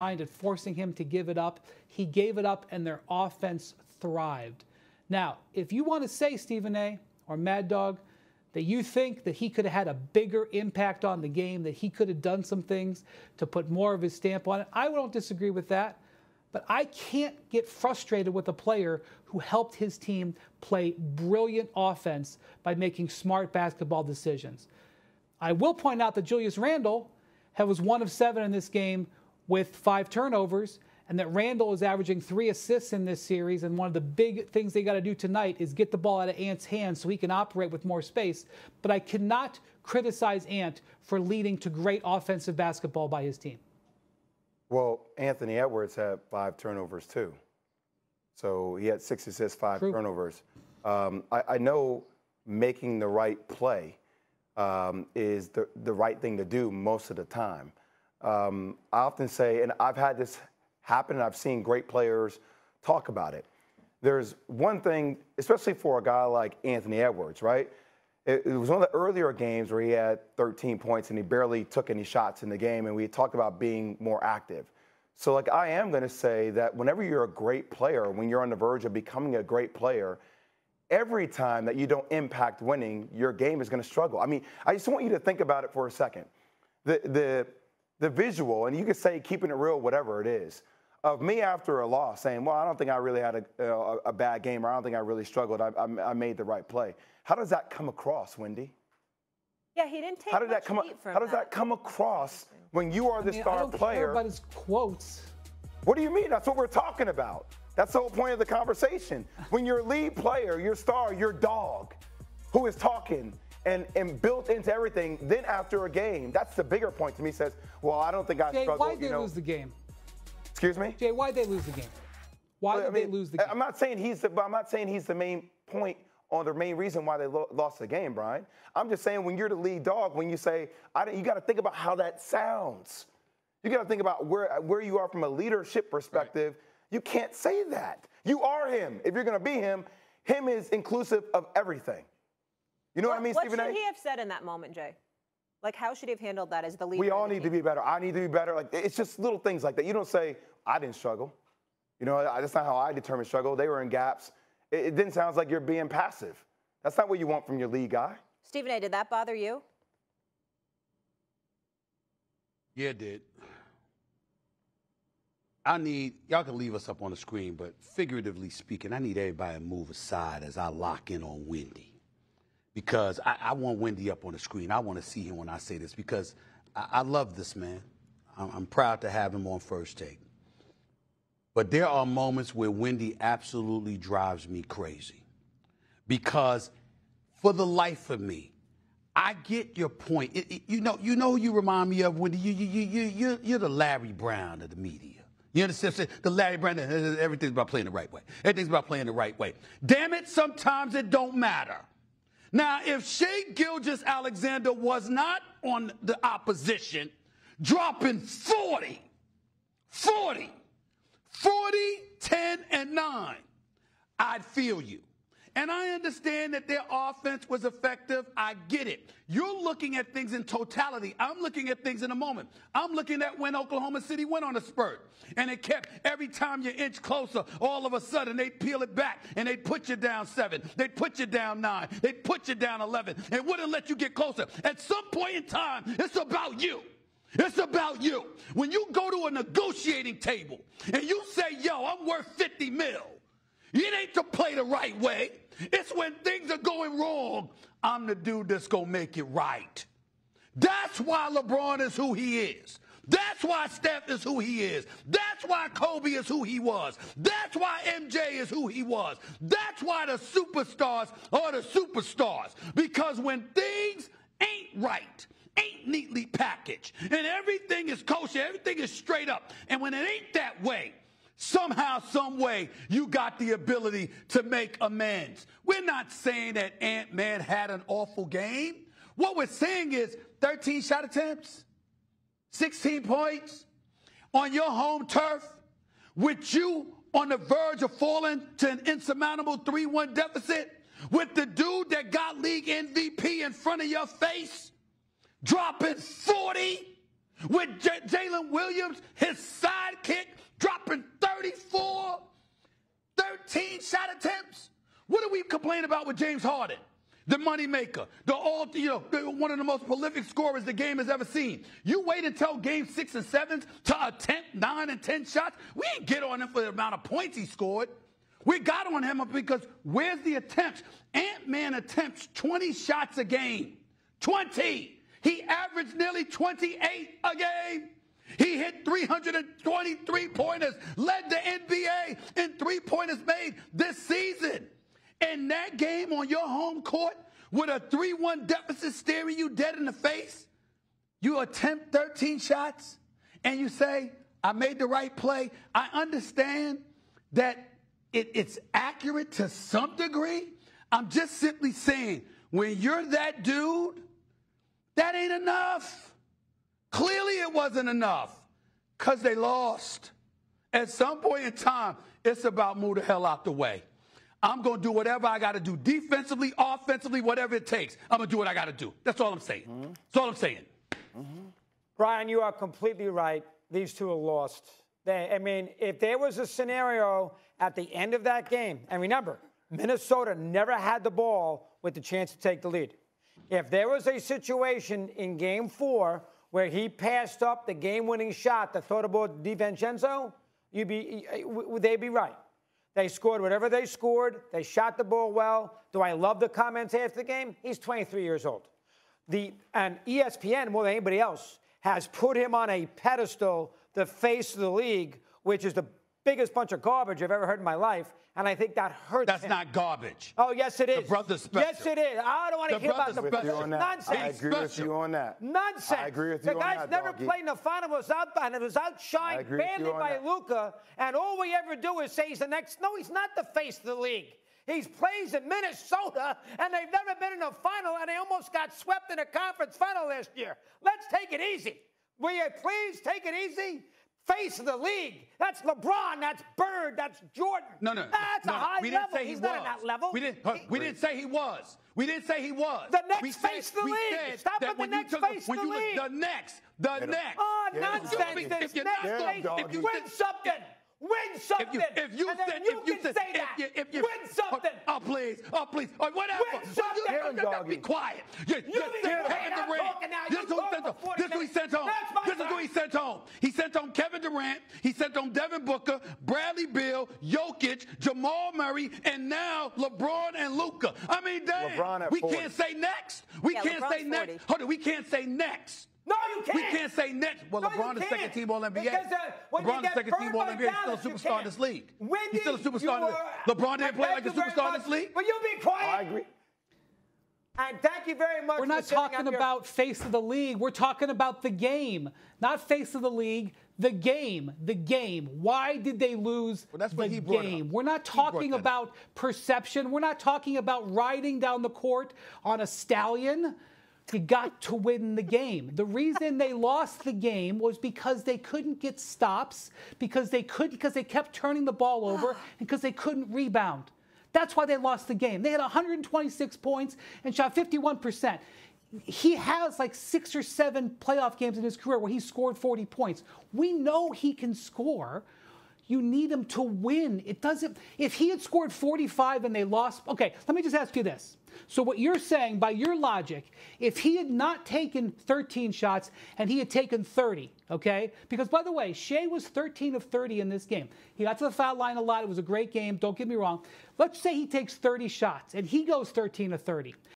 and forcing him to give it up. He gave it up, and their offense thrived. Now, if you want to say, Stephen A. or Mad Dog, that you think that he could have had a bigger impact on the game, that he could have done some things to put more of his stamp on it, I don't disagree with that. But I can't get frustrated with a player who helped his team play brilliant offense by making smart basketball decisions. I will point out that Julius Randle was 1 of 7 in this game with 5 turnovers, and that Randle is averaging 3 assists in this series. And one of the big things they got to do tonight is get the ball out of Ant's hands so he can operate with more space. But I cannot criticize Ant for leading to great offensive basketball by his team. Well, Anthony Edwards had 5 turnovers too. So he had 6 assists, 5 turnovers. I know making the right play is the right thing to do most of the time. I often say, and I've had this happen, and I've seen great players talk about it. There's one thing, especially for a guy like Anthony Edwards, right? It was one of the earlier games where he had 13 points and he barely took any shots in the game, and we talked about being more active. So, like, I am going to say that whenever you're a great player, when you're on the verge of becoming a great player, every time that you don't impact winning, your game is going to struggle. I mean, I just want you to think about it for a second. The visual, and you could say keeping it real, whatever it is, of me after a loss saying, well, I don't think I really had a bad game, or I don't think I really struggled. I made the right play. How does that come across, Wendy? Yeah, he didn't take How does that come across when you are the star player? I don't care about his quotes. What do you mean? That's what we're talking about. That's the whole point of the conversation. When your lead player, your star, your dog, who is talking and built into everything, then after a game, that's the bigger point to me, says, well, I don't think I struggled. Why did they lose the game? Excuse me? Jay, why did they lose the game? Why did they lose the game? I'm not saying he's the main point or the main reason why they lost the game, Brian. I'm just saying when you're the lead dog, when you say, you got to think about how that sounds. You got to think about where you are from a leadership perspective. Right. You can't say that. You are him. If you're going to be him, him is inclusive of everything. You know what I mean, Stephen A? What should he have said in that moment, Jay? Like, how should he have handled that as the leader? We all need to be better. I need to be better. Like, it's just little things like that. You don't say, I didn't struggle. You know, that's not how I determine struggle. They were in gaps. It didn't sound like you're being passive. That's not what you want from your lead guy. Stephen A., did that bother you? Yeah, it did. Y'all can leave us up on the screen, but figuratively speaking, I need everybody to move aside as I lock in on Wendy. Because I want Wendy up on the screen. I want to see him when I say this, because I love this man. I'm proud to have him on First Take. But there are moments where Wendy absolutely drives me crazy. Because for the life of me, I get your point. You know who you remind me of, Wendy? You're the Larry Brown of the media. You understand? The Larry Brown, everything's about playing the right way. Everything's about playing the right way. Damn it, sometimes it don't matter. Now, if Shai Gilgeous-Alexander was not on the opposition, dropping 40, 10, and 9, I'd feel you. And I understand that their offense was effective. I get it. You're looking at things in totality. I'm looking at things in a moment. I'm looking at when Oklahoma City went on a spurt. And it kept, every time you inch closer, all of a sudden they'd peel it back and they'd put you down 7. They'd put you down 9. They'd put you down 11. And wouldn't let you get closer. At some point in time, it's about you. It's about you. When you go to a negotiating table and you say, yo, I'm worth 50 mil. It ain't to play the right way. It's when things are going wrong, I'm the dude that's going to make it right. That's why LeBron is who he is. That's why Steph is who he is. That's why Kobe is who he was. That's why MJ is who he was. That's why the superstars are the superstars. Because when things ain't right, ain't neatly packaged, and everything is kosher, everything is straight up, and when it ain't that way, somehow, some way, you got the ability to make amends. We're not saying that Ant-Man had an awful game. What we're saying is 13 shot attempts, 16 points on your home turf, with you on the verge of falling to an insurmountable 3-1 deficit, with the dude that got league MVP in front of your face, dropping 40. With Jalen Williams, his sidekick, dropping 34, 13 shot attempts. What do we complain about with James Harden? The moneymaker, one of the most prolific scorers the game has ever seen. You wait until game 6 and 7 to attempt 9 and 10 shots. We didn't get on him for the amount of points he scored. We got on him because where's the attempts? Ant-Man attempts 20 shots a game. 20. He averaged nearly 28 a game. He hit 323 pointers, led the NBA in 3-pointers made this season. In that game on your home court with a 3-1 deficit staring you dead in the face, you attempt 13 shots and you say, I made the right play. I understand that it's accurate to some degree. I'm just simply saying, when you're that dude, that ain't enough. Clearly it wasn't enough because they lost. At some point in time, it's about move the hell out the way. I'm going to do whatever I got to do, defensively, offensively, whatever it takes. I'm going to do what I got to do. That's all I'm saying. That's all I'm saying. Brian, you are completely right. These two are lost. If there was a scenario at the end of that game, and remember, Minnesota never had the ball with the chance to take the lead. If there was a situation in Game 4 where he passed up the game-winning shot that thought about DiVincenzo, they'd be right. They scored whatever they scored. They shot the ball well. Do I love the comments after the game? He's 23 years old. And ESPN, more than anybody else, has put him on a pedestal, the face of the league, which is the biggest bunch of garbage I've ever heard in my life. And I think that hurts That's him. not garbage. Oh, yes, it is. The brother's special. Yes, it is. I don't want to hear about the brother. Nonsense. I agree with you on that. Nonsense. I agree with you on that, The guy's never doggy. played in the final, was outshined badly by Luka, and all we ever do is say he's the next. No, he's not the face of the league. He plays in Minnesota, and they've never been in a final, and they almost got swept in a conference final last year. Let's take it easy. Will you please take it easy? Face of the league. That's LeBron. That's Bird. That's Jordan. No. That's a high we didn't level. Say he He's was. not at that level. We didn't say he was. We didn't say he was. The next face of the league. Stop at the next face of the league. The next. Oh, nonsense. If you're not win something. Win something. If you and then you can say that. Win something. Oh, please. Whatever. Win something. Be quiet. This is who he sent home. This is who he sent home. He sent home Kevin Durant. He sent home Devin Booker, Bradley Beal, Jokic, Jamal Murray, and now LeBron and Luka. I mean, damn. We can't say next. We can't say next. Hold on. We can't say next. No, you can't. We can't say next. Well, no, LeBron is second team All-NBA. LeBron is second team All-NBA. He's still a superstar in this league. He's still a superstar. LeBron didn't play like a superstar in this league. Will you be quiet? I agree. And thank you very much. We're not talking about face of the league. We're talking about the game, not face of the league. The game. The game. Why did they lose the game? We're not talking about perception. We're not talking about riding down the court on a stallion. You got to win the game. The reason they lost the game was because they couldn't get stops, because they kept turning the ball over, and because they couldn't rebound. That's why they lost the game. They had 126 points and shot 51%. He has like 6 or 7 playoff games in his career where he scored 40 points. We know he can score. You need him to win. It doesn't. If he had scored 45 and they lost, okay, let me just ask you this. So what you're saying, by your logic, if he had not taken 13 shots and he had taken 30, okay? Because, by the way, Shea was 13 of 30 in this game. He got to the foul line a lot. It was a great game. Don't get me wrong. Let's say he takes 30 shots and he goes 13 of 30.